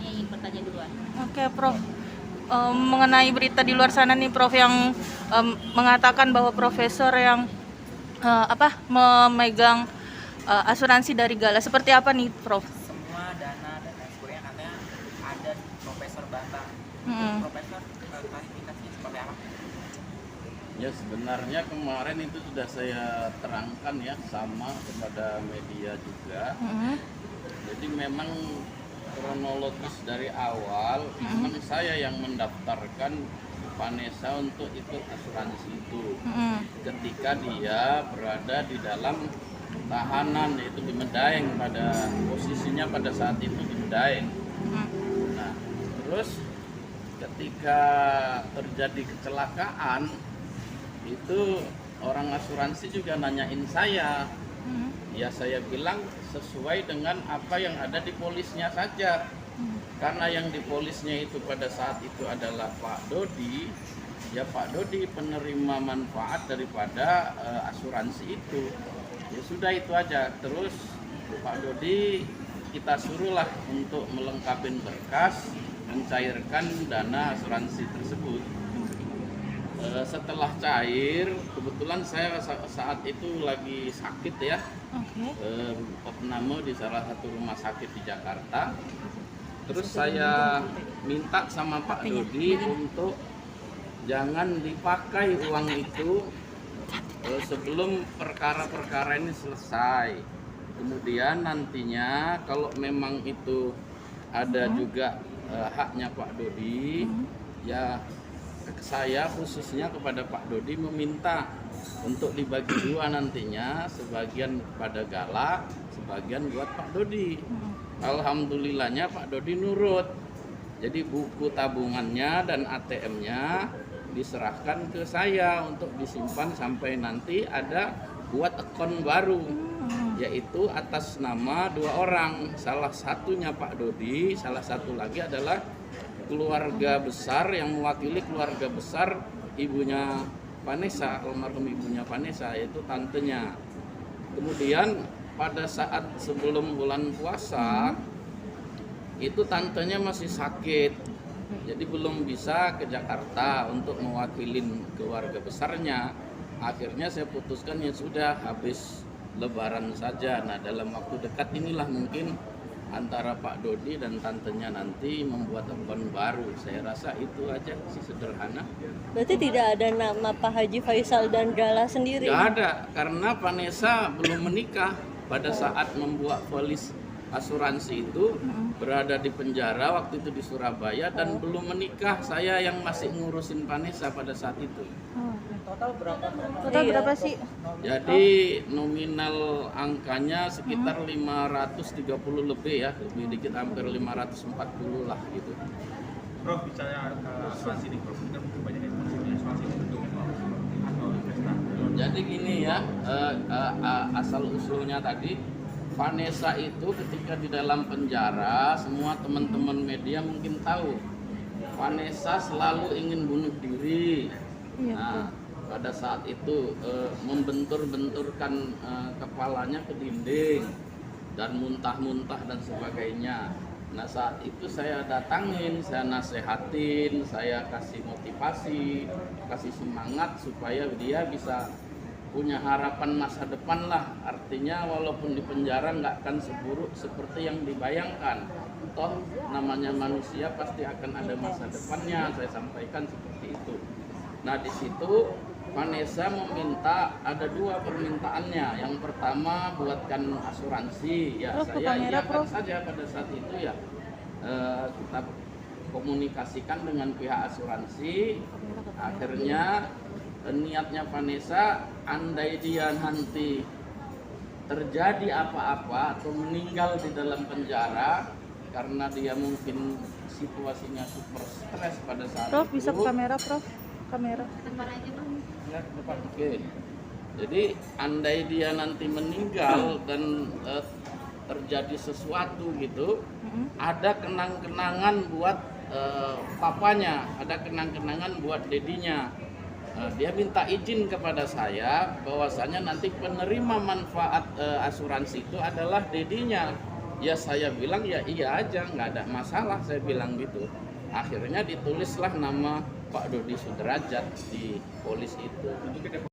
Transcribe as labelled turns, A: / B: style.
A: yang ingin bertanya duluan.
B: Oke, Prof. Mengenai berita di luar sana nih, Prof, yang mengatakan bahwa profesor yang memegang asuransi dari Gala. Seperti apa nih, Prof?
C: Semua dana dan lain sebagainya katanya ada di Profesor Bambang. Profesor, klarifikasinya seperti apa?
D: Ya sebenarnya kemarin itu sudah saya terangkan ya sama kepada media juga. Jadi memang kronologis dari awal memang saya yang mendaftarkan Vanessa untuk ikut asuransi itu ketika dia berada di dalam tahanan, yaitu di Medaeng, pada posisinya pada saat itu di Medaeng. Nah terus ketika terjadi kecelakaan itu orang asuransi juga nanyain saya. Ya saya bilang sesuai dengan apa yang ada di polisnya saja. Karena yang di polisnya itu pada saat itu adalah Pak Dodi, ya Pak Dodi penerima manfaat daripada asuransi itu. Ya sudah itu aja. Terus Pak Dodi kita suruhlah untuk melengkapi berkas, mencairkan dana asuransi tersebut. Setelah cair, kebetulan saya saat itu lagi sakit ya, opname di salah satu rumah sakit di Jakarta. Terus saya minta sama Pak Dodi untuk jangan dipakai uang itu sebelum perkara-perkara ini selesai. Kemudian nantinya kalau memang itu ada juga haknya Pak Dodi, ya saya khususnya kepada Pak Dodi meminta untuk dibagi dua nantinya, sebagian pada Gala, sebagian buat Pak Dodi. Alhamdulillahnya Pak Dodi nurut. Jadi buku tabungannya dan ATM-nya diserahkan ke saya untuk disimpan sampai nanti ada buat akun baru, yaitu atas nama dua orang. Salah satunya Pak Dodi, salah satu lagi adalah keluarga besar yang mewakili keluarga besar ibunya Vanessa, almarhum ibunya Vanessa, yaitu tantenya. Kemudian pada saat sebelum bulan puasa itu tantenya masih sakit, jadi belum bisa ke Jakarta untuk mewakilin keluarga besarnya. Akhirnya saya putuskan ya sudah, habis Lebaran saja. Nah dalam waktu dekat inilah mungkin antara Pak Dodi dan tantenya nanti membuat akun baru. Saya rasa itu aja sih, sederhana.
E: Berarti tidak ada nama Pak Haji Faisal dan Gala sendiri?
D: Tidak ada, karena Vanessa belum menikah pada saat membuat polis asuransi itu, berada di penjara waktu itu di Surabaya dan belum menikah. Saya yang masih ngurusin Vanessa pada saat itu.
C: Total berapa?
B: Total berapa sih?
D: Jadi nominal angkanya sekitar 530 lebih ya, lebih dikit, hampir 540 lah gitu.
F: Prof, bicara asuransi ini, Prof, kan mungkin banyak yang masih asuransi ini bentuk atau investasi.
D: Jadi gini ya, asal usulnya tadi, Vanessa itu ketika di dalam penjara, semua teman-teman media mungkin tahu, Vanessa selalu ingin bunuh diri. Nah, pada saat itu membentur-benturkan kepalanya ke dinding dan muntah-muntah dan sebagainya. Nah saat itu saya datangin, saya nasehatin, saya kasih motivasi, kasih semangat supaya dia bisa punya harapan masa depan lah. Artinya walaupun di penjara nggak akan seburuk seperti yang dibayangkan. Toh namanya manusia pasti akan ada masa depannya, saya sampaikan seperti itu. Nah di situ Vanessa meminta, ada dua permintaannya. Yang pertama buatkan asuransi, ya saya iyakan saja pada saat itu ya. Kita komunikasikan dengan pihak asuransi. Akhirnya niatnya Vanessa, andai dia nanti terjadi apa-apa atau meninggal di dalam penjara karena dia mungkin situasinya super stres pada saat
B: Prof,
D: itu.
B: bisa ke kamera, Prof? Kamera.
D: Oke. Jadi andai dia nanti meninggal dan terjadi sesuatu gitu, ada kenang-kenangan buat papanya, ada kenang-kenangan buat dedinya. Dia minta izin kepada saya bahwasanya nanti penerima manfaat asuransi itu adalah dedinya. Ya saya bilang ya iya aja, nggak ada masalah, saya bilang gitu. Akhirnya ditulislah nama Pak Dodi Sudrajat di polis itu.
F: Itu tidak